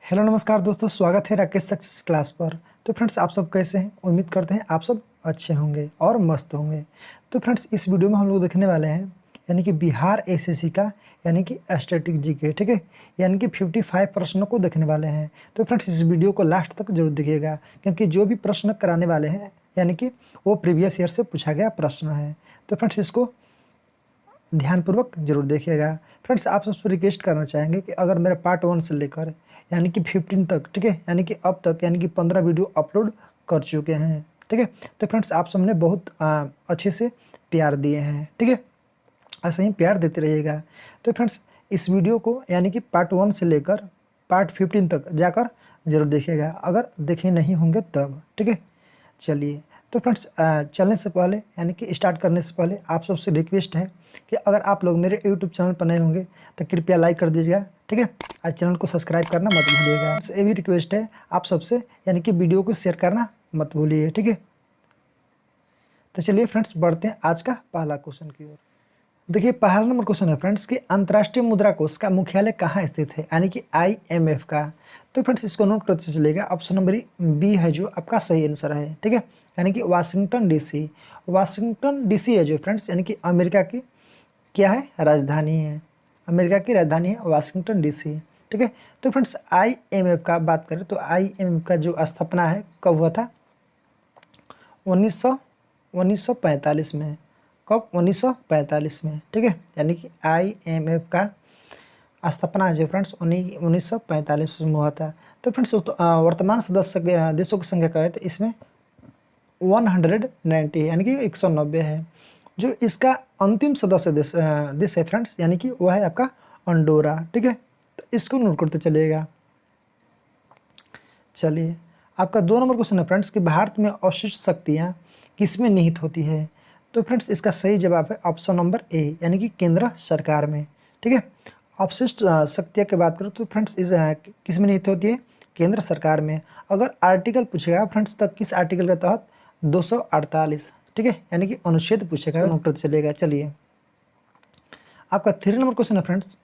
Hello नमस्कार दोस्तों, स्वागत है राकेश सक्सेस क्लास पर। तो फ्रेंड्स, आप सब कैसे हैं? उम्मीद करते हैं आप सब अच्छे होंगे और मस्त होंगे। तो फ्रेंड्स, इस वीडियो में हम लोग देखने वाले हैं यानी कि बिहार एसएससी का यानी कि स्टैटिक जीके, ठीक है, यानी कि 55 प्रश्नों को देखने वाले हैं। तो फ्रेंड्स, इस वीडियो को लास्ट तक जरूर देखिएगा, क्योंकि जो भी प्रश्न कराने वाले हैं यानी कि वो प्रीवियस ईयर से पूछा गया प्रश्न है। तो फ्रेंड्स, इसको ध्यानपूर्वक जरूर देखिएगा। फ्रेंड्स, आप सबसे रिक्वेस्ट करना चाहेंगे कि अगर मेरे पार्ट 1 से लेकर यानी कि 15 तक, ठीक है, यानी कि अब तक यानी कि 15 वीडियो अपलोड कर चुके हैं, ठीक है। तो फ्रेंड्स, आप सबने बहुत अच्छे से प्यार दिए हैं, ठीक है, ऐसे ही प्यार देते रहिएगा। तो फ्रेंड्स, इस वीडियो को यानी कि पार्ट 1 से लेकर पार्ट 15 तक जाकर जरूर देखिएगा, अगर देखे नहीं होंगे तब, ठीक है। चलिए, तो फ्रेंड्स, चलने से पहले यानी कि स्टार्ट करने से पहले आप सबसे रिक्वेस्ट है कि अगर आप लोग मेरे यूट्यूब चैनल पर नए होंगे तो कृपया लाइक कर दीजिएगा, ठीक है, और चैनल को सब्सक्राइब करना मत भूलिएगा। ये भी रिक्वेस्ट है आप सबसे यानी कि वीडियो को शेयर करना मत भूलिए, ठीक है। तो चलिए फ्रेंड्स, बढ़ते हैं आज का पहला क्वेश्चन की ओर। देखिए, पहला नंबर क्वेश्चन है फ्रेंड्स कि अंतर्राष्ट्रीय मुद्रा कोष का मुख्यालय कहाँ स्थित है, यानी कि IMF का। तो फ्रेंड्स, इसको नोट करते चलेगा। ऑप्शन नंबर बी है जो आपका सही आंसर है, ठीक है, यानी कि वाशिंगटन डीसी। वाशिंगटन डीसी है जो फ्रेंड्स यानी कि अमेरिका की क्या है, राजधानी है। अमेरिका की राजधानी है वाशिंगटन डीसी, ठीक है। तो फ्रेंड्स, IMF का बात करें तो IMF का जो स्थापना है कब हुआ था? 1945 में। कब? 1945 में, ठीक है, यानी कि IMF का स्थापना जो फ्रेंड्स 1945 में हुआ था। तो फ्रेंड्स, वर्तमान सदस्य देशों की संख्या क्या है तो इसमें 190 यानी कि 190 है। जो इसका अंतिम सदस्य देश है फ्रेंड्स यानी कि वह है आपका अंडोरा, ठीक है। तो इसको नोट करते चलिएगा। चलिए, आपका 2 नंबर क्वेश्चन है फ्रेंड्स कि भारत में अवशिष्ट शक्तियाँ किसमें निहित होती है। तो फ्रेंड्स, इसका सही जवाब है ऑप्शन नंबर ए, यानी कि केंद्र सरकार में, ठीक है। अवशिष्ट शक्तियाँ की बात करूँ तो फ्रेंड्स इस किस में निहित होती है? केंद्र सरकार में। अगर आर्टिकल पूछेगा फ्रेंड्स तक किस आर्टिकल के तहत? 248, ठीक है, यानी कि अनुच्छेद पूछेगा, नोट करते चलेगा। चलिए, आपका 3 नंबर क्वेश्चन है फ्रेंड्स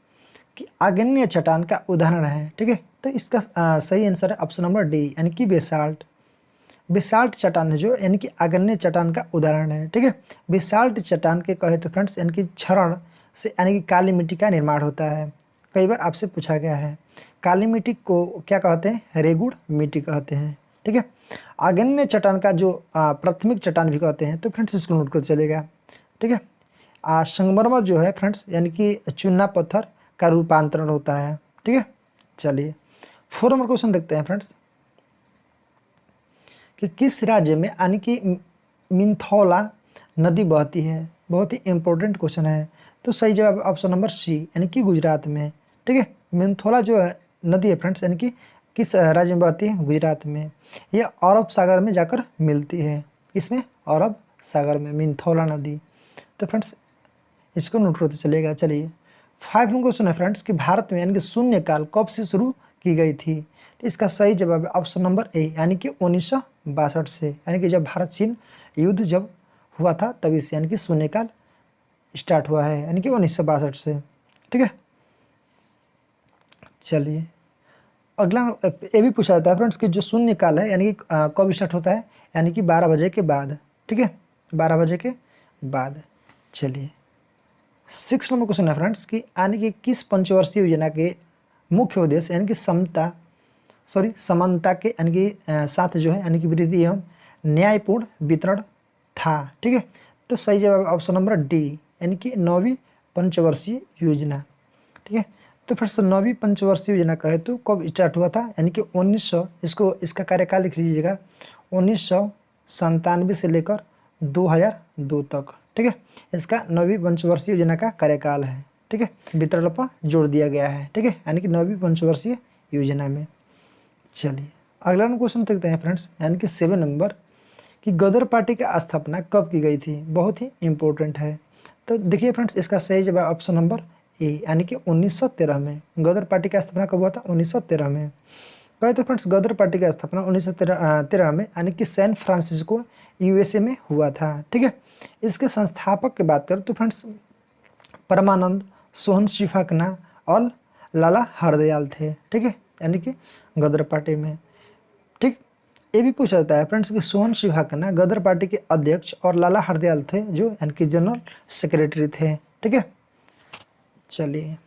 कि आग्नेय चट्टान का उदाहरण है, ठीक है। तो इसका सही आंसर है ऑप्शन नंबर डी, यानी कि बेसाल्ट। बेसाल्ट चट्टान है जो यानी कि आग्नेय चट्टान का उदाहरण है, ठीक है। बेसाल्ट चट्टान के कहे तो फ्रेंड्स यानी कि क्षरण से यानी कि काली मिट्टी का निर्माण होता है। कई बार आपसे पूछा गया है। काली मिट्टी को क्या कहते हैं? रेगुड़ मिट्टी कहते हैं, ठीक है। आग्नेय चट्टान का जो प्राथमिक चट्टान भी कहते हैं। तो फ्रेंड्स, इसको नोट कर चलेगा, ठीक है। संगमरमर जो है फ्रेंड्स यानी कि चूना पत्थर का रूपांतरण होता है, ठीक है। चलिए, 4 नंबर क्वेश्चन देखते हैं फ्रेंड्स कि किस राज्य में यानी कि मिंथौला नदी बहती है। बहुत ही इंपॉर्टेंट क्वेश्चन है। तो सही जवाब ऑप्शन नंबर सी, यानी कि गुजरात में, ठीक है। मिंथौला जो है नदी है फ्रेंड्स यानी कि किस राज्य में बहती है? गुजरात में। यह अरब सागर में जाकर मिलती है। इसमें अरब सागर में मिंथौला नदी। तो फ्रेंड्स, इसको नोट करते चलेगा। चलिए, 5 नंबर क्वेश्चन है फ्रेंड्स कि भारत में यानी कि शून्यकाल कब से शुरू की गई थी। तो इसका सही जवाब है ऑप्शन नंबर ए, यानी कि 1962 से, यानी कि जब भारत चीन युद्ध जब हुआ था तभी से यानी कि शून्यकाल स्टार्ट हुआ है, यानी कि 1962 से, ठीक है। चलिए, अगला ये भी पूछा जाता है फ्रेंड्स कि जो शून्यकाल है यानी कि कब स्टार्ट होता है? यानी कि 12 बजे के बाद, ठीक है, 12 बजे के बाद। चलिए, 6 नंबर क्वेश्चन है फ्रेंड्स कि यानी कि किस पंचवर्षीय योजना के मुख्य उद्देश्य यानी कि समानता के यानी कि साथ जो है यानी कि वृद्धि एवं न्यायपूर्ण वितरण था, ठीक है। तो सही जवाब ऑप्शन नंबर डी, यानी कि 9वीं पंचवर्षीय योजना, ठीक है। तो फिर से 9वीं पंचवर्षीय योजना कहे तो कब स्टार्ट हुआ था? यानी कि 1900, इसका कार्यकाल लिख लीजिएगा, 1997 से लेकर 2002 तक, ठीक है। इसका 9वीं पंचवर्षीय योजना का कार्यकाल है, ठीक है, वितरण पर जोड़ दिया गया है, ठीक है, यानी कि 9वीं पंचवर्षीय योजना में। चलिए, अगला क्वेश्चन देखते हैं फ्रेंड्स यानी कि 7 नंबर कि गदर पार्टी की स्थापना कब की गई थी। बहुत ही इंपॉर्टेंट है। तो देखिए फ्रेंड्स, इसका सही जवाब ऑप्शन नंबर ए, यानी कि 1913 में। गदर पार्टी का स्थापना कब हुआ था? 1913 में। कहे तो फ्रेंड्स, गदर पार्टी का स्थापना 1913 में यानी कि सैन फ्रांसिस्को USA में हुआ था, ठीक है। इसके संस्थापक की बात करें तो फ्रेंड्स परमानंद, सोहन शिफाकना और लाला हरदयाल थे, ठीक है। यानी कि गदर पार्टी में। ठीक, ये भी पूछा जाता है फ्रेंड्स कि सोहन शिवाखन्ना गदर पार्टी के अध्यक्ष और लाला हरदयाल थे जो यानी कि जनरल सेक्रेटरी थे। ठीक है, चलिए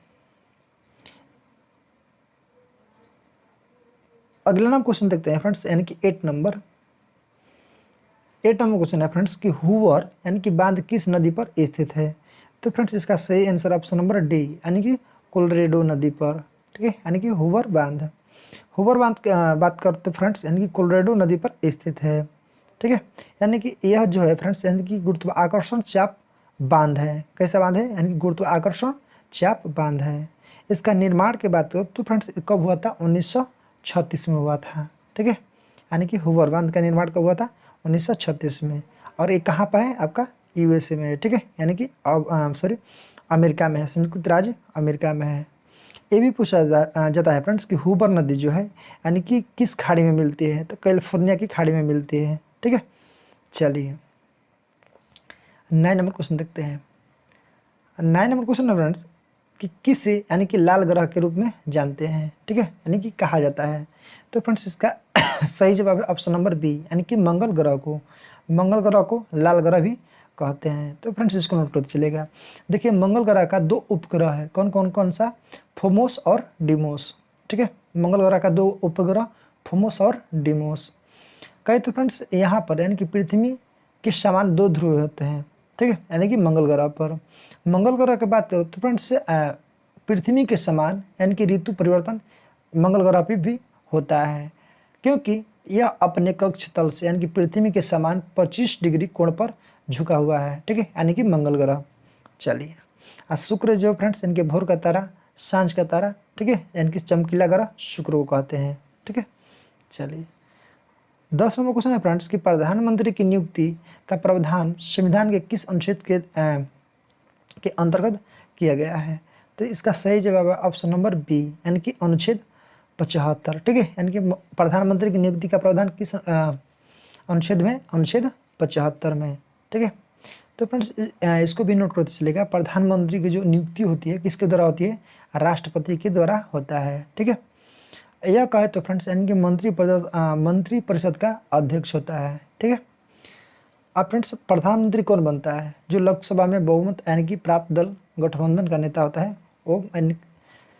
अगला नाम क्वेश्चन देखते हैं फ्रेंड्स, यानी कि 8 नंबर क्वेश्चन है फ्रेंड्स कि हुवर यानी कि बांध किस नदी पर स्थित है। तो फ्रेंड्स इसका सही आंसर ऑप्शन नंबर डी यानी कि कोलोरेडो नदी पर। ठीक है, यानी कि हुवर बांध बात करते फ्रेंड्स यानी कि कोलोरेडो नदी पर स्थित है। ठीक है, यानी कि यह जो है फ्रेंड्स यानी कि गुरुत्वाकर्षण चाप बांध है। कैसा बांध है, यानी कि गुरुत्वाकर्षण चाप बांध है। इसका निर्माण की बात करो तो फ्रेंड्स कब हुआ था, 1936 में हुआ था। ठीक है, यानी कि हुवर बांध का निर्माण कब हुआ था, 1936 में। और ये कहाँ पर है, आपका यूएसए में है। ठीक है, यानी कि अमेरिका में है, संयुक्त राज्य अमेरिका में है। ये भी पूछा जाता है फ्रेंड्स कि हुबर नदी जो है यानी कि किस खाड़ी में मिलती है, तो कैलिफोर्निया की खाड़ी में मिलती है। ठीक है, चलिए 9 नंबर क्वेश्चन देखते हैं। 9 नंबर क्वेश्चन है फ्रेंड्स कि किसे यानी कि लाल ग्रह के रूप में जानते हैं। ठीक है, यानी कि कहा जाता है। तो फ्रेंड्स इसका सही जवाब है ऑप्शन नंबर बी यानी कि मंगल ग्रह को लाल ग्रह भी कहते हैं। तो फ्रेंड्स इसको नोट करते चलेगा। देखिए मंगल ग्रह का 2 उपग्रह है, कौन सा, फोमोस और डिमोस। ठीक है, मंगल ग्रह का 2 उपग्रह फोमोस और डिमोस। कहे तो फ्रेंड्स यहाँ पर यानी कि पृथ्वी के समान 2 ध्रुव होते हैं। ठीक है, यानी कि मंगल ग्रह की बात करो तो फ्रेंड्स पृथ्वी के समान यानी कि ऋतु परिवर्तन मंगल ग्रह पर भी होता है, क्योंकि यह अपने कक्ष तल से यानी कि पृथ्वी के समान 25 डिग्री कोण पर झुका हुआ है। ठीक है, यानी कि मंगल ग्रह। चलिए शुक्र जो फ्रेंड्स इनके भोर का तारा, सांझ का तारा। ठीक है, यानी कि चमकीला ग्रह शुक्र को कहते हैं। ठीक है, चलिए 10 नंबर क्वेश्चन है फ्रेंड्स कि प्रधानमंत्री की नियुक्ति का प्रावधान संविधान के किस अनुच्छेद के अंतर्गत किया गया है। तो इसका सही जवाब है ऑप्शन नंबर बी यानी कि अनुच्छेद 75। ठीक है, यानी कि प्रधानमंत्री की नियुक्ति का प्रावधान किस अनुच्छेद में, अनुच्छेद 75 में। ठीक है, तो फ्रेंड्स इसको भी नोट करते चलेगा। प्रधानमंत्री की जो नियुक्ति होती है किसके द्वारा होती है, राष्ट्रपति के द्वारा होता है। ठीक है, यह कहे तो फ्रेंड्स यानी कि मंत्री परिषद का अध्यक्ष होता है। ठीक है, अब फ्रेंड्स प्रधानमंत्री कौन बनता है, जो लोकसभा में बहुमत यानी कि प्राप्त दल गठबंधन का नेता होता है वो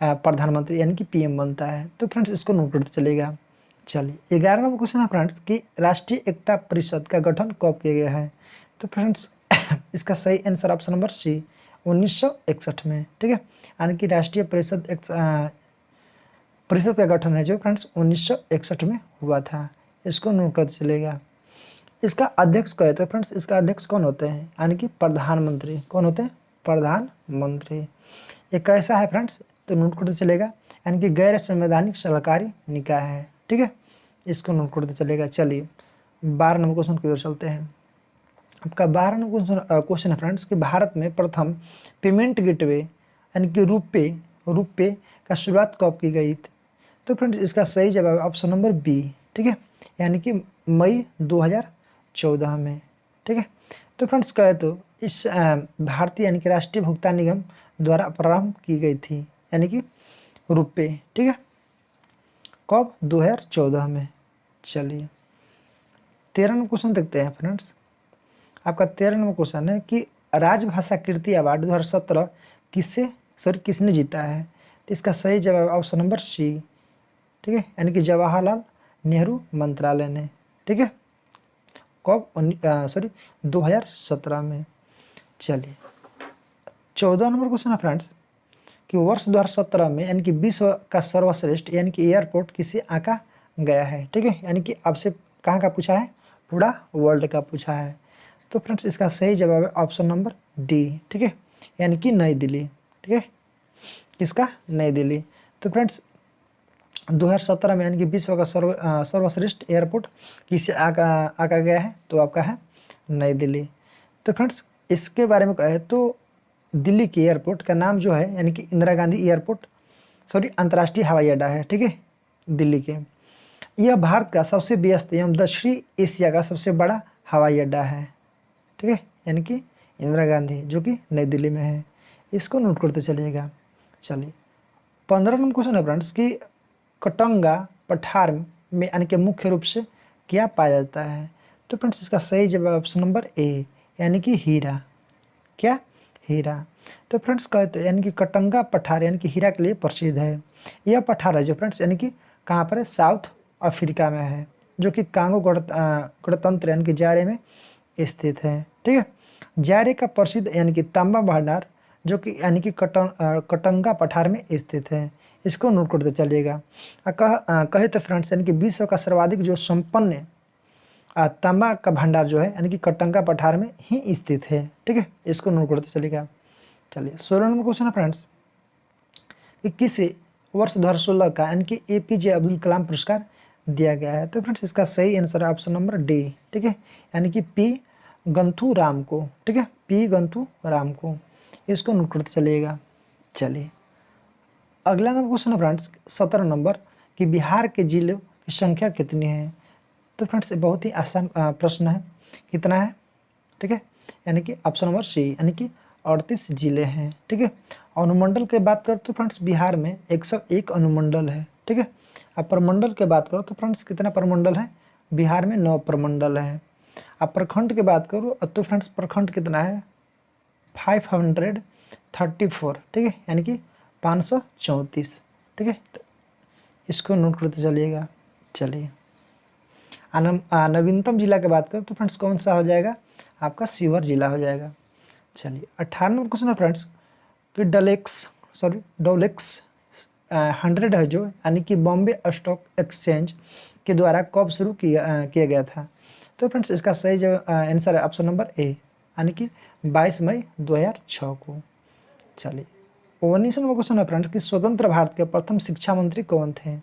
प्रधानमंत्री यानी कि पीएम बनता है। तो फ्रेंड्स इसको नोट करते चलेगा। चलिए 11 नंबर क्वेश्चन है फ्रेंड्स कि राष्ट्रीय एकता परिषद का गठन कब किया गया है। तो फ्रेंड्स इसका सही आंसर ऑप्शन नंबर सी 1961 में। ठीक है, यानी कि राष्ट्रीय परिषद का गठन है जो फ्रेंड्स 1961 में हुआ था। इसको नोट करते चलेगा। इसका अध्यक्ष कहे तो फ्रेंड्स इसका अध्यक्ष कौन होते हैं, यानी कि प्रधानमंत्री। कौन होते हैं, प्रधानमंत्री। ये कैसा है फ्रेंड्स, तो नोट करते चलेगा, यानी कि गैर संवैधानिक सरकारी निकाय है। ठीक है, इसको नोट करते चलेगा। चलिए 12 नंबर क्वेश्चन की ओर चलते हैं। आपका 12 नंबर क्वेश्चन है फ्रेंड्स कि भारत में प्रथम पेमेंट गेटवे यानी कि रुपे का शुरुआत कब की गई थी। तो फ्रेंड्स इसका सही जवाब ऑप्शन नंबर बी। ठीक है, यानी कि मई 2014 में। ठीक है, तो फ्रेंड्स कहे तो इस भारतीय यानी कि राष्ट्रीय भुगतान निगम द्वारा प्रारंभ की गई थी, यानी कि रुपए। ठीक है, कब, 2014 में। चलिए 13 नंबर क्वेश्चन देखते हैं फ्रेंड्स। आपका 13 नंबर क्वेश्चन है कि राजभाषा कीर्ति अवार्ड 2017 किसने जीता है। तो इसका सही जवाब ऑप्शन नंबर सी। ठीक है, यानी कि जवाहरलाल नेहरू मंत्रालय ने। ठीक है, कब, 2017 में। चलिए 14 नंबर क्वेश्चन है फ्रेंड्स कि वर्ष 2017 में यानी कि विश्व का सर्वश्रेष्ठ यानी कि एयरपोर्ट किसे आंका गया है। ठीक है, यानी कि आपसे कहाँ का पूछा है, पूरा वर्ल्ड का पूछा है। तो फ्रेंड्स इसका सही जवाब है ऑप्शन नंबर डी। ठीक है, यानी कि नई दिल्ली। ठीक है, इसका नई दिल्ली। तो फ्रेंड्स 2017 में यानी कि विश्व का सर्वश्रेष्ठ एयरपोर्ट किसे आका गया है, तो आपका है नई दिल्ली। तो फ्रेंड्स इसके बारे में कहे तो दिल्ली के एयरपोर्ट का नाम जो है यानी कि इंदिरा गांधी एयरपोर्ट अंतर्राष्ट्रीय हवाई अड्डा है। ठीक है, दिल्ली के। यह भारत का सबसे व्यस्त एवं दक्षिणी एशिया का सबसे बड़ा हवाई अड्डा है। ठीक है, यानी कि इंदिरा गांधी जो कि नई दिल्ली में है। इसको नोट करते चलिएगा। चलिए 15 नंबर क्वेश्चन है फ्रेंड्स कि कटंगा पठार में यानी कि मुख्य रूप से क्या पाया जाता है? तो फ्रेंड्स इसका सही जवाब ऑप्शन नंबर ए यानी कि हीरा। क्या? हीरा। तो फ्रेंड्स कहते यानी कि कटंगा पठार यानी कि हीरा के लिए प्रसिद्ध है। यह पठार है जो फ्रेंड्स यानी कि कहाँ पर है? साउथ अफ्रीका में है, जो कि कांगो गणतंत्र यानी कि जारे में स्थित है। ठीक है। जारे का प्रसिद्ध यानी कि तांबा भंडार जो कि यानी कि कटंगा पठार में स्थित है, इसको नोट करते चलिएगा। कहे तो फ्रेंड्स यानी कि विश्व का सर्वाधिक जो संपन्न तांबा का भंडार जो है यानी कि कटंगा पठार में ही स्थित है। ठीक है, इसको नोट करते चलिएगा। चलिए 16 नंबर क्वेश्चन है फ्रेंड्स कि किस वर्ष 2016 का यानी कि APJ अब्दुल कलाम पुरस्कार दिया गया है? तो फ्रेंड्स इसका सही आंसर है ऑप्शन नंबर डी। ठीक है, यानी कि P गंथू राम को। ठीक है, P गंथू राम को, इसको नोट करते चलिएगा। चलिए अगला नंबर क्वेश्चन है फ्रेंड्स 17 नंबर कि बिहार के जिलों की संख्या कितनी है? तो फ्रेंड्स बहुत ही आसान प्रश्न है। कितना है? ठीक है, यानी कि ऑप्शन नंबर सी यानी कि 38 जिले हैं। ठीक है, अनुमंडल की बात करो तो फ्रेंड्स बिहार में 101 अनुमंडल है। ठीक है, अब प्रमंडल की बात करो तो फ्रेंड्स कितना प्रमंडल है? बिहार में 9 प्रमंडल है। अब प्रखंड की बात करो तो फ्रेंड्स प्रखंड कितना है? 534। ठीक है, यानी कि 534। ठीक है, तो इसको नोट करते चलिएगा। चलिए नवीनतम जिला की बात करें तो फ्रेंड्स कौन सा हो जाएगा? आपका शिवहर जिला हो जाएगा। चलिए 18 नंबर क्वेश्चन है फ्रेंड्स कि डोलेक्स 100 है जो यानी कि बॉम्बे स्टॉक एक्सचेंज के द्वारा कब शुरू किया गया था? तो फ्रेंड्स इसका सही जो आंसर है ऑप्शन नंबर ए यानी कि 22 मई 2006 को। चलिए 19 नंबर क्वेश्चन है फ्रेंड्स कि स्वतंत्र भारत के प्रथम शिक्षा मंत्री कौन थे?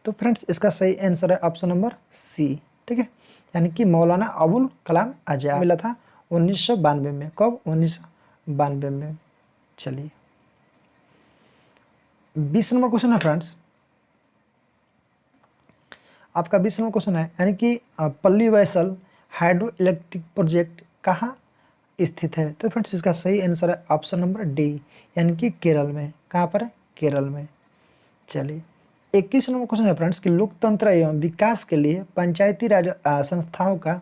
तो फ्रेंड्स इसका सही आंसर है ऑप्शन नंबर सी। ठीक है, यानी कि मौलाना अबुल कलाम आजाद। मिला था 1992 में। कब? 1992 में। चलिए 20 नंबर क्वेश्चन है फ्रेंड्स आपका 20 नंबर क्वेश्चन है यानी कि पल्ली वैसल हाइड्रो इलेक्ट्रिक प्रोजेक्ट कहाँ स्थित है? तो फ्रेंड्स इसका सही आंसर है ऑप्शन नंबर डी यानी कि केरल में। कहाँ पर है? केरल में। चलिए 21 नंबर क्वेश्चन है फ्रेंड्स कि लोकतंत्र एवं विकास के लिए पंचायती राज संस्थाओं का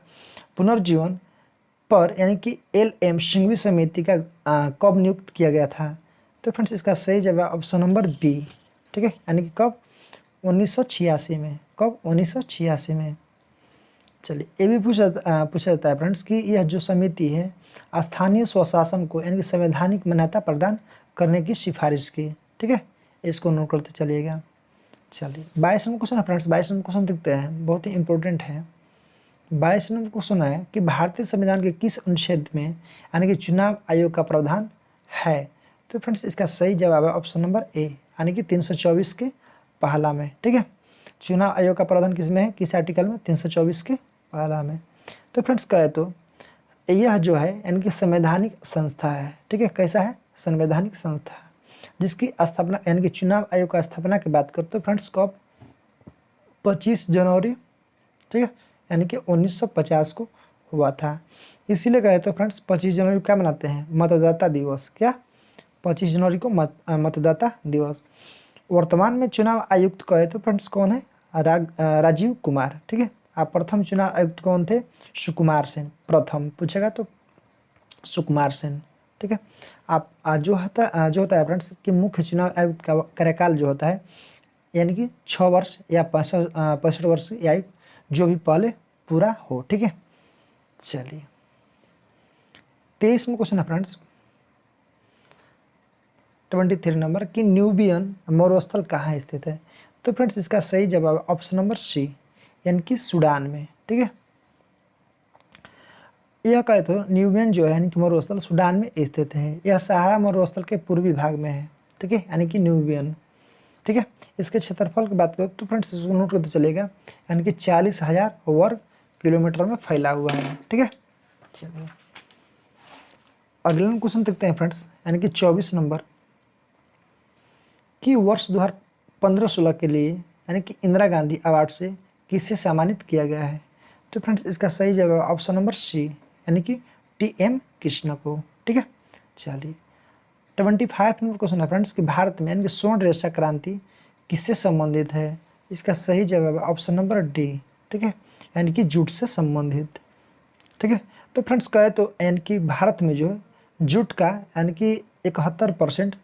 पुनर्जीवन पर यानी कि LM सिंघवी समिति का कब नियुक्त किया गया था? तो फ्रेंड्स इसका सही जवाब ऑप्शन नंबर बी। ठीक है, यानी कि कब? 1986 में। कब? 1986 में। चलिए ये भी पूछा जाता है फ्रेंड्स कि यह जो समिति है स्थानीय स्वशासन को यानी कि संवैधानिक मान्यता प्रदान करने की सिफारिश की। ठीक है, इसको नोट करते चलिएगा। चलिए 22 नंबर क्वेश्चन है फ्रेंड्स 22 नंबर क्वेश्चन देखते हैं, बहुत ही इंपॉर्टेंट है। 22 नंबर क्वेश्चन है कि भारतीय संविधान के किस अनुच्छेद में यानी कि चुनाव आयोग का प्रावधान है? तो फ्रेंड्स इसका सही जवाब है ऑप्शन नंबर ए यानी कि 324 के पहला में। ठीक है, चुनाव आयोग का प्रावधान किस में है? किस आर्टिकल में? 324 के पहला में। तो फ्रेंड्स कहे तो यह जो है यानी कि संवैधानिक संस्था है। ठीक है, कैसा है? संवैधानिक संस्था जिसकी स्थापना यानी कि चुनाव आयोग का स्थापना की बात करो तो फ्रेंड्स कब? 25 जनवरी। ठीक है, यानी कि 1950 को हुआ था। इसीलिए कहे तो फ्रेंड्स 25 जनवरी को क्या मनाते हैं? मतदाता दिवस। क्या? 25 जनवरी को मतदाता दिवस। वर्तमान में चुनाव आयुक्त कहे तो फ्रेंड्स कौन है? राजीव कुमार। ठीक है, आप प्रथम चुनाव आयुक्त कौन थे? सुकुमार सेन। प्रथम पूछेगा तो सुकुमार सेन। ठीक है, आप जो होता है फ्रेंड्स कि मुख्य चुनाव आयुक्त का कार्यकाल जो होता है यानी कि 6 वर्ष या 65 वर्ष या आयु जो भी पहले पूरा हो। ठीक है, चलिए 23 में क्वेश्चन है फ्रेंड्स 23 नंबर कि न्यूबियन मरुस्थल कहाँ स्थित है? तो फ्रेंड्स इसका सही जवाब ऑप्शन नंबर सी यानी कि सूडान में। ठीक है, यह कहे तो न्यूबियन जो है यानी कि मरुस्थल सूडान में स्थित है। यह सहारा मरुस्थल के पूर्वी भाग में है। ठीक है, यानी कि न्यूबियन। ठीक है, इसके क्षेत्रफल की बात करें तो फ्रेंड्स इसको नोट करते चलेगा यानी कि 40,000 वर्ग किलोमीटर में फैला हुआ है। ठीक है, चलिए अगला क्वेश्चन देखते हैं फ्रेंड्स यानी कि 24 नंबर कि वर्ष 2015-16 के लिए यानी कि इंदिरा गांधी अवार्ड से किसे सम्मानित किया गया है? तो फ्रेंड्स इसका सही जवाब ऑप्शन नंबर सी यानी कि TM कृष्ण को। ठीक है, चलिए 25 नंबर क्वेश्चन है फ्रेंड्स कि भारत में यानी कि स्वर्ण रेशा क्रांति किससे संबंधित है? इसका सही जवाब है ऑप्शन नंबर डी, ठीक है, यानी कि जूट से संबंधित, ठीक है। तो फ्रेंड्स कहे तो यानी कि भारत में जो है जूट का यानी कि 71%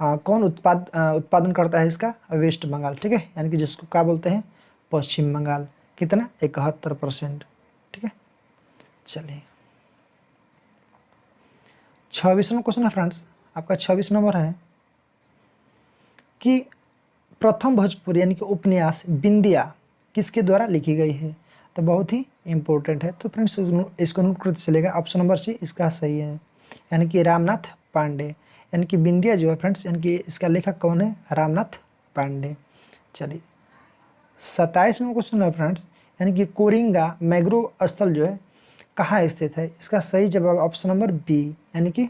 कौन उत्पादन करता है इसका? वेस्ट बंगाल, ठीक है, यानी कि जिसको क्या बोलते हैं? पश्चिम बंगाल। कितना? 71%, ठीक है। चलिए 26वां क्वेश्चन है फ्रेंड्स, आपका 26 नंबर है कि प्रथम भोजपुरी यानी कि उपन्यास बिंदिया किसके द्वारा लिखी गई है? तो बहुत ही इंपॉर्टेंट है, तो फ्रेंड्स इसको नोट करते चलेगा। ऑप्शन नंबर सी इसका सही है, यानी कि रामनाथ पांडे। यानी कि बिंदिया जो है फ्रेंड्स, यानी कि इसका लेखक कौन है? रामनाथ पांडे। चलिए 27 नंबर क्वेश्चन है फ्रेंड्स, यानी कि कोरिंगा मैंग्रोव स्थल जो है कहाँ स्थित है? इसका सही जवाब ऑप्शन नंबर बी, यानी कि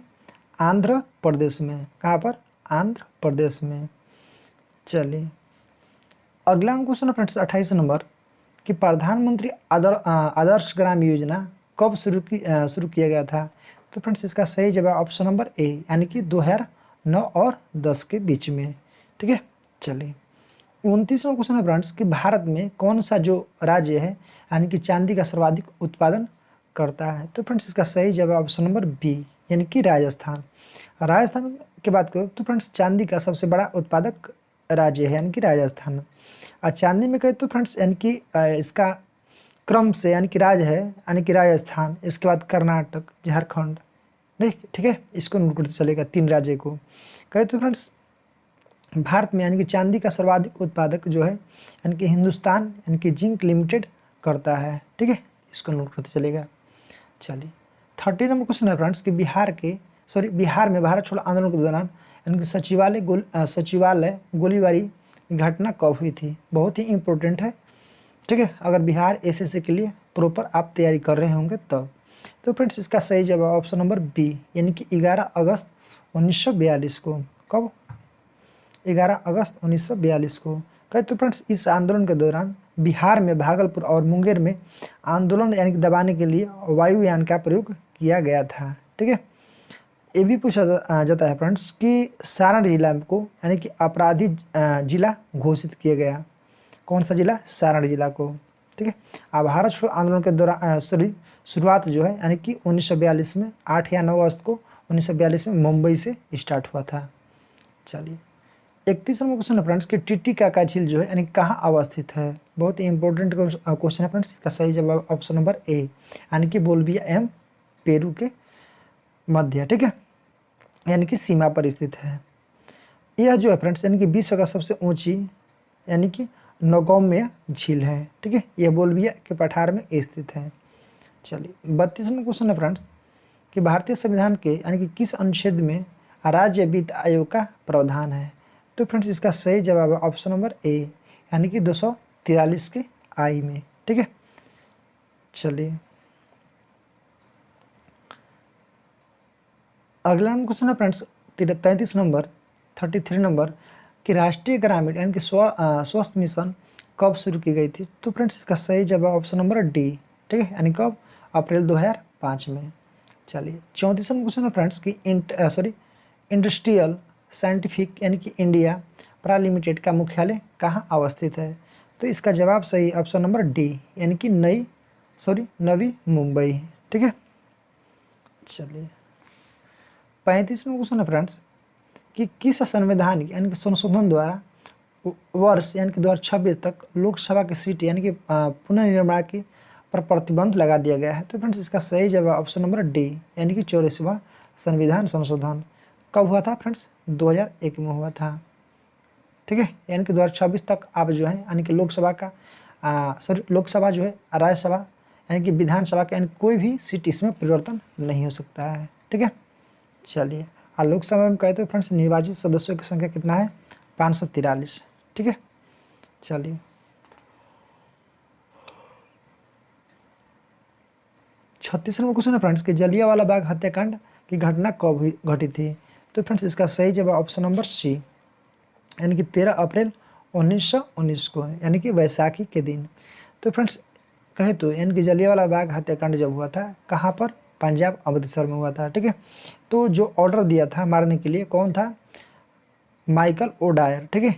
आंध्र प्रदेश में। कहाँ पर? आंध्र प्रदेश में। चलिए अगला क्वेश्चन है फ्रेंड्स 28 नंबर कि प्रधानमंत्री आदर्श ग्राम योजना कब शुरू किया गया था? तो फ्रेंड्स इसका सही जवाब ऑप्शन नंबर ए, यानी कि 2009 और 10 के बीच में, ठीक है। चलिए 29वां क्वेश्चन है फ्रेंड्स कि भारत में कौन सा जो राज्य है यानी कि चांदी का सर्वाधिक उत्पादन करता है? तो फ्रेंड्स इसका सही जवाब ऑप्शन नंबर बी, यानी कि राजस्थान। राजस्थान की बात करो तो फ्रेंड्स चांदी का सबसे बड़ा उत्पादक राज्य है यानी कि राजस्थान। और चांदी में कहे तो फ्रेंड्स यानी कि इसका क्रम से यानी कि राज्य है यानी कि राजस्थान, इसके बाद कर्नाटक, झारखंड, नहीं, ठीक है, इसको नोट करते चलेगा 3 राज्य को। कहे तो फ्रेंड्स भारत में यानी कि चांदी का सर्वाधिक उत्पादक जो है यानी कि हिंदुस्तान यानी कि जिंक लिमिटेड करता है, ठीक है, इसको नोट करते चलेगा। चलिए 30 नंबर क्वेश्चन है फ्रेंड्स कि बिहार में भारत छोड़ो आंदोलन के दौरान यानी कि सचिवालय गोलीबारी घटना कब हुई थी? बहुत ही इंपॉर्टेंट है, ठीक है, अगर बिहार एसएससी के लिए प्रॉपर आप तैयारी कर रहे होंगे तब। तो फ्रेंड्स इसका सही जवाब ऑप्शन नंबर बी, यानी कि 11 अगस्त 1942 को। कब? 11 अगस्त 1942 को। कहे तो फ्रेंड्स इस आंदोलन के दौरान बिहार में भागलपुर और मुंगेर में आंदोलन यानी कि दबाने के लिए वायुयान का प्रयोग किया गया था, ठीक है। ये भी पूछा जाता है फ्रेंड्स कि सारण जिला को यानी कि अपराधी जिला घोषित किया गया। कौन सा जिला? सारण जिला को, ठीक है। अब भारत छोड़ो आंदोलन के दौरान शुरुआत जो है यानी कि 1942 में 8 या 9 अगस्त को 1942 में मुंबई से स्टार्ट हुआ था। चलिए 31 नंबर क्वेश्चन है फ्रेंड्स कि टिटिकाका झील जो है यानी कहाँ अवस्थित है? बहुत ही इंपॉर्टेंट क्वेश्चन है फ्रेंड्स, इसका सही जवाब ऑप्शन नंबर ए, यानी कि बोल्विया एवं पेरू के मध्य, ठीक है, यानी कि सीमा पर स्थित है। यह जो है फ्रेंड्स यानी कि विश्व का सबसे ऊंची यानी कि नौगम्य झील है, ठीक है, यह बोल्विया के पठार में स्थित है। चलिए 32 नंबर क्वेश्चन है फ्रेंड्स कि भारतीय संविधान के यानी कि किस अनुच्छेद में राज्य वित्त आयोग का प्रावधान है? तो फ्रेंड्स इसका सही जवाब है ऑप्शन नंबर ए, यानी कि 243 के आई में, ठीक है। चलिए अगला क्वेश्चन है फ्रेंड्स 33 नंबर 33 नंबर कि राष्ट्रीय ग्रामीण यानी कि स्वास्थ्य मिशन कब शुरू की गई थी? तो फ्रेंड्स इसका सही जवाब ऑप्शन नंबर डी, ठीक है, यानी कब? अप्रैल 2005 में। चलिए 34 क्वेश्चन है फ्रेंड्स कि इंडस्ट्रियल साइंटिफिक यानी कि इंडिया प्रा लिमिटेड का मुख्यालय कहाँ अवस्थित है? तो इसका जवाब सही ऑप्शन नंबर डी, यानी कि नवी मुंबई, ठीक है। चलिए 35 में क्वेश्चन है फ्रेंड्स कि किस संवैधानिक यानी कि संशोधन द्वारा वर्ष यानी कि 2026 तक लोकसभा की सीट यानी कि पुनर्निर्माण की पर प्रतिबंध लगा दिया गया है? तो फ्रेंड्स इसका सही जवाब ऑप्शन नंबर डी, यानी कि 84वां संविधान संशोधन कब हुआ था फ्रेंड्स? 2001 में हुआ था, ठीक है, यानी कि 2026 तक आप जो है यानी कि लोकसभा का लोकसभा जो है राज्यसभा यानी कि विधानसभा का यानी कोई भी सीट इसमें परिवर्तन नहीं हो सकता है, ठीक है। चलिए और लोकसभा में कहते हैं फ्रेंड्स निर्वाचित सदस्यों की संख्या कितना है? 543, ठीक है। चलिए 36 नंबर क्वेश्चन है फ्रेंड्स कि जलियांवाला बाग हत्याकांड की घटना कब घटी थी? तो फ्रेंड्स इसका सही जवाब ऑप्शन नंबर सी, यानी कि 13 अप्रैल 1919 को है, यानी कि वैसाखी के दिन। तो फ्रेंड्स कहे तो यानी कि जलियांवाला बाग हत्याकांड जब हुआ था कहाँ पर? पंजाब अमृतसर में हुआ था, ठीक है। तो जो ऑर्डर दिया था मारने के लिए कौन था? माइकल ओडायर, ठीक है,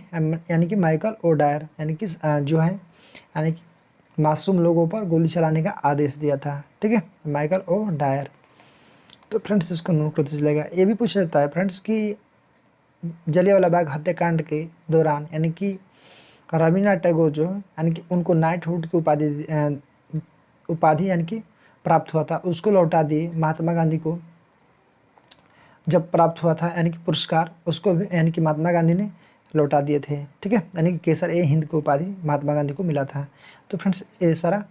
यानी कि माइकल ओडायर, यानी कि जो है यानी कि मासूम लोगों पर गोली चलाने का आदेश दिया था, ठीक है, माइकल ओडायर। तो फ्रेंड्स इसको नोट करते चलेगा। ये भी पूछा जाता है फ्रेंड्स कि जलियांवाला बाग हत्याकांड के दौरान यानी कि रविन्द्रनाथ टैगोर जो है यानी कि उनको नाइटहुड की उपाधि यानी कि प्राप्त हुआ था, उसको लौटा दिए महात्मा गांधी को जब प्राप्त हुआ था, यानी कि पुरस्कार उसको भी यानी कि महात्मा गांधी ने लौटा दिए थे, ठीक है, यानी कि केसर ए हिंद की उपाधि महात्मा गांधी को मिला था। तो फ्रेंड्स ये सारा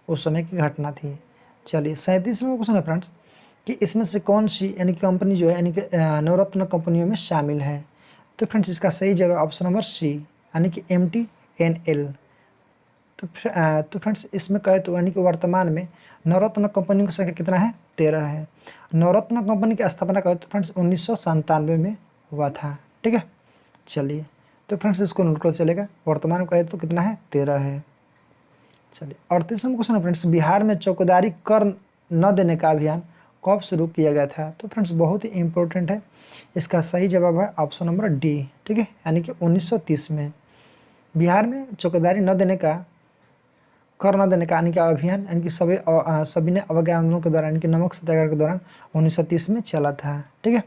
उस समय की घटना थी। चलिए 37वां क्वेश्चन है फ्रेंड्स कि इसमें से कौन सी यानी कि कंपनी जो है यानी कि नवरत्न कंपनियों में शामिल है। तो फ्रेंड्स इसका सही जवाब ऑप्शन नंबर सी यानी कि MTNL। तो फ्रेंड्स इसमें कहे तो यानी कि वर्तमान में नवरत्न कंपनी की संख्या कितना है, 13 है। नवरत्न कंपनी की स्थापना कहे तो फ्रेंड्स 1997 में हुआ था, ठीक है। चलिए तो फ्रेंड्स इसको नोट कर चलेगा, वर्तमान में कहे तो कितना है, 13 है। चलिए 38वां क्वेश्चन है फ्रेंड्स, बिहार में चौकीदारी कर न देने का अभियान कब शुरू किया गया था। तो फ्रेंड्स बहुत ही इंपॉर्टेंट है, इसका सही जवाब है ऑप्शन नंबर डी, ठीक है, यानी कि 1930 में बिहार में चौकीदारी न देने का कर न देने का यानी कि अभियान यानी कि सभी ने अवज्ञा आंदोलन के दौरान यानी कि नमक सत्याग्रह के दौरान 1930 में चला था, ठीक है।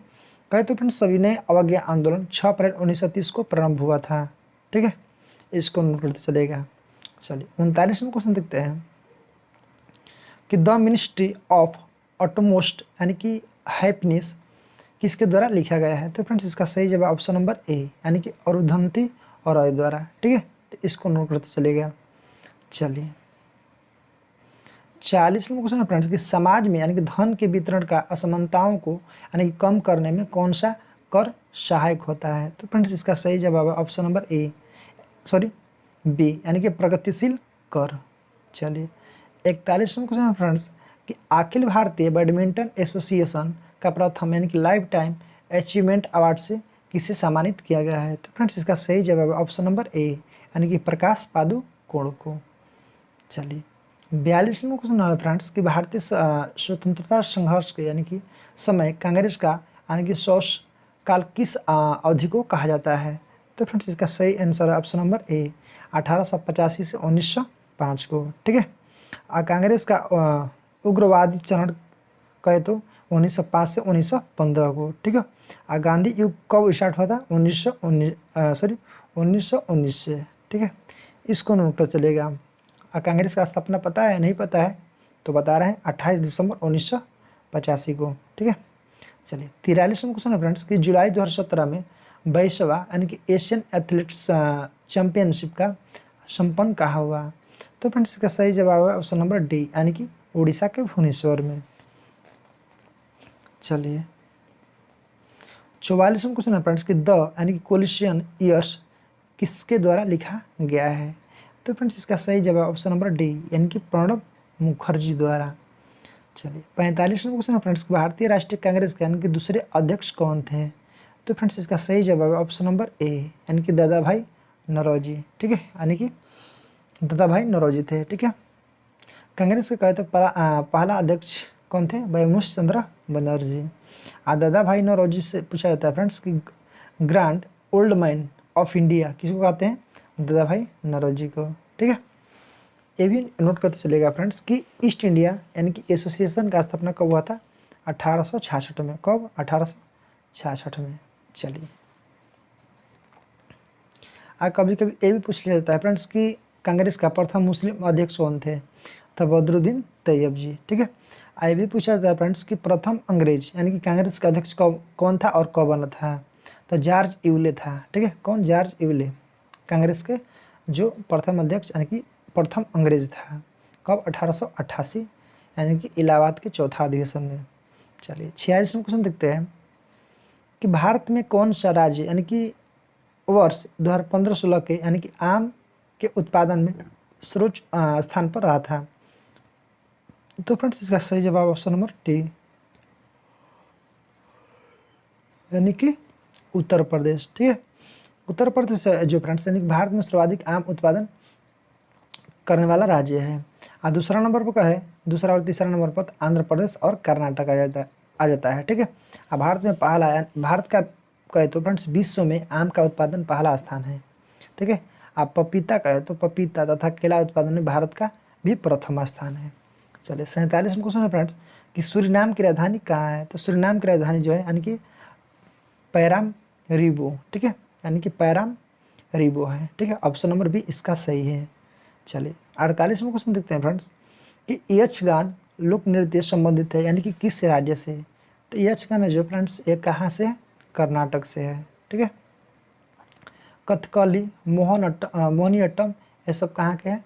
कहे तो फ्रेंड्स सभी ने अवज्ञा आंदोलन 6 अप्रैल 1930 को प्रारंभ हुआ था, ठीक है, इसको नोट करते चलेगा। चलिए 39वां क्वेश्चन देखते हैं कि द मिनिस्ट्री ऑफ ऑटोमोस्ट यानी कि हैप्पीनेस किसके द्वारा लिखा गया है। तो फ्रेंड्स इसका सही जवाब ऑप्शन नंबर ए यानी कि अरुंधति रॉय द्वारा, ठीक है, तो इसको नोट करते चलेगा। चलिए 40वां क्वेश्चन है फ्रेंड्स कि समाज में यानी कि धन के वितरण का असमानताओं को यानी कि कम करने में कौन सा कर सहायक होता है। तो फ्रेंड्स इसका सही जवाब है ऑप्शन नंबर बी यानी कि प्रगतिशील कर। चलिए 41वां क्वेश्चन है फ्रेंड्स कि अखिल भारतीय बैडमिंटन एसोसिएशन का प्रथम यानी कि लाइफ टाइम अचीवमेंट अवार्ड से किसे सम्मानित किया गया है। तो फ्रेंड्स इसका सही जवाब है ऑप्शन नंबर ए यानी कि प्रकाश पादुकोण को। चलिए 42वां क्वेश्चन है फ्रेंड्स कि भारतीय स्वतंत्रता संघर्ष के यानी कि समय कांग्रेस का यानी कि शौच काल किस अवधि को कहा जाता है। तो फ्रेंड्स इसका सही आंसर है ऑप्शन नंबर ए 1885 से 1905 को, ठीक है। कांग्रेस का उग्रवादी चरण कहे तो 1905 से 1915 को, ठीक है। गांधी युग कब स्टार्ट हुआ था, 1919 से, ठीक है, इसको नोट कर चलेगा। कांग्रेस का स्थापना पता है, नहीं पता है तो बता रहे हैं 28 दिसंबर 1985 को, ठीक है। चलिए 43वां क्वेश्चन है फ्रेंड्स कि जुलाई 2017 में 22वां यानी कि एशियन एथलेटिक्स चैंपियनशिप का संपन्न कहाँ हुआ। तो फ्रेंड्स इसका सही जवाब है ऑप्शन नंबर डी यानी कि उड़ीसा के भुवनेश्वर में। चलिए 44वां क्वेश्चन है फ्रेंड्स कि द यानी कि कोलिशियन ईयर्स किसके द्वारा लिखा गया है। तो फ्रेंड्स इसका सही जवाब ऑप्शन नंबर डी यानी कि प्रणब मुखर्जी द्वारा। चलिए 45वां क्वेश्चन है फ्रेंड्स भारतीय राष्ट्रीय कांग्रेस के यानी कि दूसरे अध्यक्ष कौन थे। तो फ्रेंड्स इसका सही जवाब है ऑप्शन नंबर ए यानी कि दादा भाई नौरोजी, ठीक है, यानी कि दादा भाई नौरोजी थे, ठीक है। कांग्रेस के कहे तो पहला अध्यक्ष कौन थे, बैमुश चंद्र बनर्जी। दादा भाई नौरोजी से पूछा जाता है फ्रेंड्स कि grand old man of India किसको कहते हैं, दादा भाई नौरोजी को, ठीक है। ये भी नोट करते चलेगा फ्रेंड्स कि ईस्ट इंडिया यानी कि एसोसिएशन का स्थापना कब हुआ था, 1866 में। कब, 1866 में। चलिए कभी कभी ये भी पूछ लिया जाता है फ्रेंड्स कि कांग्रेस का प्रथम मुस्लिम अध्यक्ष कौन थे, तो बदरुद्दीन तैयब जी, ठीक है। ये भी पूछा जाता है फ्रेंड्स कि प्रथम अंग्रेज यानी कि कांग्रेस का अध्यक्ष कौन था और कब बना था, तो जॉर्ज इवले था, ठीक है। कौन, जॉर्ज इवले, कांग्रेस के जो प्रथम अध्यक्ष यानी कि प्रथम अंग्रेज था। कब, 1888 यानी कि इलाहाबाद के चौथा अधिवेशन में। चलिए 46वां क्वेश्चन देखते हैं कि भारत में कौन सा राज्य यानी कि वर्ष 2015-16 के यानी कि आम के उत्पादन में सर्वोच्च स्थान पर रहा था। तो फ्रेंड्स इसका सही जवाब ऑप्शन नंबर डी यानी कि उत्तर प्रदेश, ठीक है। उत्तर प्रदेश जो फ्रेंड्स यानी कि भारत में सर्वाधिक आम उत्पादन करने वाला राज्य है। दूसरा नंबर पर का है, दूसरा और तीसरा नंबर पर आंध्र प्रदेश और कर्नाटक आ जाता है, ठीक है। भारत में भारत का कहे तो फ्रेंड्स विश्व में आम का उत्पादन पहला स्थान है। ठीक है, आप पपीता कहे तो पपीता तथा केला उत्पादन में भारत का भी प्रथम स्थान है। चलिए 47वां क्वेश्चन है फ्रेंड्स कि सूरीनाम की राजधानी कहाँ है। तो सूरीनाम की राजधानी जो है यानी कि पैराम रीबो। ठीक है, यानी कि पैराम रीबो है। ठीक है, ऑप्शन नंबर बी इसका सही है। चलिए 48वां क्वेश्चन देखते हैं फ्रेंड्स कि यक्षगान लोक नृत्य संबंधित है यानी कि किस राज्य से। तो यक्षगान है जो फ्रेंड्स ये कहाँ से है, कर्नाटक से है। ठीक है, कथकली मोहिनीअट्टम ये सब कहाँ के हैं,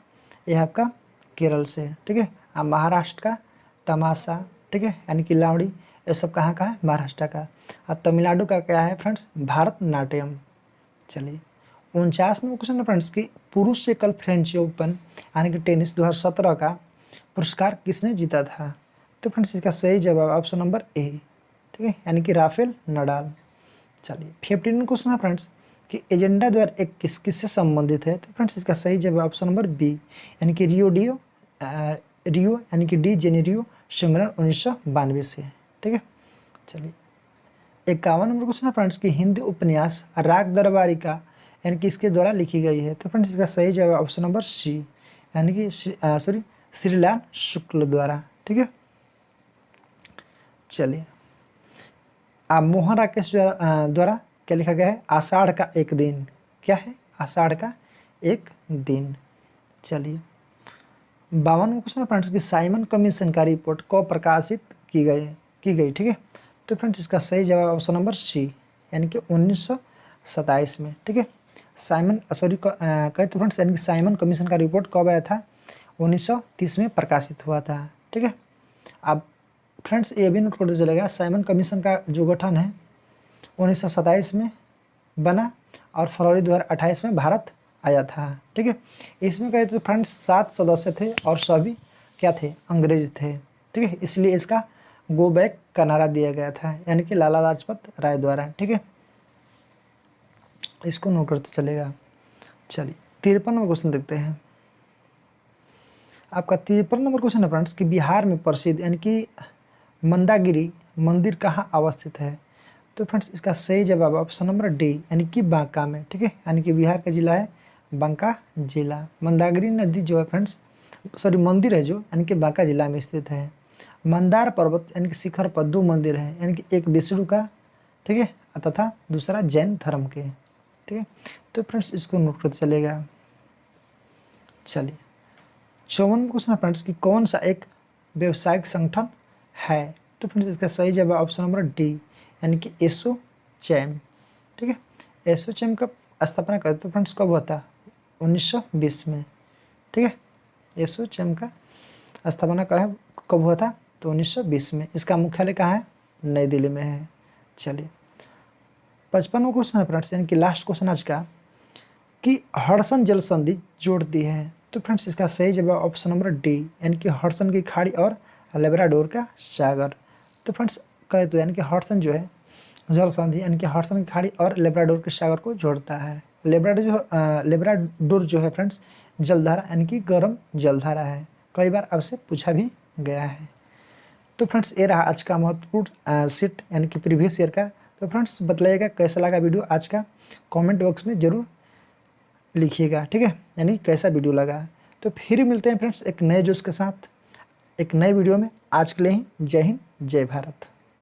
ये आपका केरल से है। ठीक है, अब महाराष्ट्र का तमाशा, ठीक है, यानी कि लावड़ी, ये सब कहाँ का है, महाराष्ट्र का। और तमिलनाडु का क्या है फ्रेंड्स, भारतनाट्यम। चलिए 49वां क्वेश्चन है फ्रेंड्स कि पुरुष एकल फ्रेंच ओपन यानी कि टेनिस 2017 का पुरस्कार किसने जीता था। तो फ्रेंड्स इसका सही जवाब ऑप्शन नंबर ए। ठीक है, यानी कि राफेल नडाल। चलिए 15वां क्वेश्चन है फ्रेंड्स कि एजेंडा द्वारा एक किससे संबंधित है। तो फ्रेंड्स इसका सही जवाब ऑप्शन नंबर बी यानी कि रियो यानी कि डी जेनेरियो सम्मेलन 1992 से। ठीक है, चलिए 51 नंबर क्वेश्चन है फ्रेंड्स कि हिंदी उपन्यास राग दरबारी का यानी कि इसके द्वारा लिखी गई है। तो फ्रेंड्स इसका सही जवाब ऑप्शन नंबर सी यानी कि श्रीलाल शुक्ल द्वारा। ठीक है, चलिए अब मोहन राकेश द्वारा क्या लिखा गया है, आषाढ़ का एक दिन। क्या है, आषाढ़ का एक दिन। चलिए 52वां क्वेश्चन है फ्रेंड्स कि साइमन कमीशन का रिपोर्ट कब प्रकाशित की गई। ठीक है, तो फ्रेंड्स इसका सही जवाब ऑप्शन नंबर सी यानी कि 1927 में। ठीक है, कहे तो फ्रेंड्स यानी कि साइमन कमीशन का रिपोर्ट कब आया था, 1930 में प्रकाशित हुआ था। ठीक है, अब फ्रेंड्स ये भी नोट करते चलेगा, साइमन कमीशन का जो गठन है 1927 में बना और फरवरी 2028 में भारत आया था। ठीक है, इसमें कहे तो फ्रेंड्स 7 सदस्य थे और सभी क्या थे, अंग्रेज थे। ठीक है, इसलिए इसका गो बैक का नारा दिया गया था यानी कि लाला लाजपत राय द्वारा। ठीक है, इसको नोट करते चलेगा। चलिए 53वां क्वेश्चन देखते हैं। आपका 53 नंबर क्वेश्चन है फ्रेंड्स कि बिहार में प्रसिद्ध यानी कि मंदागिरी मंदिर कहाँ अवस्थित है। तो फ्रेंड्स इसका सही जवाब ऑप्शन नंबर डी यानी कि बांका में। ठीक है, यानी कि बिहार का जिला है बांका जिला। मंदागिरी नदी जो है फ्रेंड्स मंदिर है जो यानी कि बांका जिला में स्थित है। मंदार पर्वत यानी कि शिखर पर 2 मंदिर हैं यानी कि एक विष्णु का, ठीक है, तथा दूसरा जैन धर्म के। ठीक है, तो फ्रेंड्स इसको नोट करते चलेगा। चलिए 54वां क्वेश्चन है फ्रेंड्स कि कौन सा एक व्यवसायिक संगठन है। तो फ्रेंड्स इसका सही जवाब ऑप्शन नंबर डी यानी कि एसोचैम। ठीक है, एसोचैम का स्थापना करते तो फ्रेंड्स कब हुआ था, 1920 में। ठीक है, एसोचैम का स्थापना कब हुआ था, तो 1920 में। इसका मुख्यालय कहाँ है, नई दिल्ली में है। चलिए 55वां क्वेश्चन है फ्रेंड्स यानी कि लास्ट क्वेश्चन आज का कि हडसन जल संधि जोड़ती है। तो फ्रेंड्स इसका सही जवाब ऑप्शन नंबर डी यानी कि हडसन की खाड़ी और लेब्राडोर का सागर। तो फ्रेंड्स कहे तो यानी कि हडसन जो है जल संधि यानी कि हडसन की खाड़ी और लेब्राडोर के सागर को जोड़ता है। लेब्राडोर जो है फ्रेंड्स जलधारा यानी कि गर्म जलधारा है, कई बार आपसे पूछा भी गया है। तो फ्रेंड्स ये रहा आज का महत्वपूर्ण सेट यानी कि प्रीवियस ईयर का। तो फ्रेंड्स बताइएगा कैसा लगा वीडियो आज का, कमेंट बॉक्स में ज़रूर लिखिएगा। ठीक है, यानी कैसा वीडियो लगा। तो फिर मिलते हैं फ्रेंड्स एक नए जोश के साथ एक नए वीडियो में। आज के लिए ही जय हिंद जय भारत।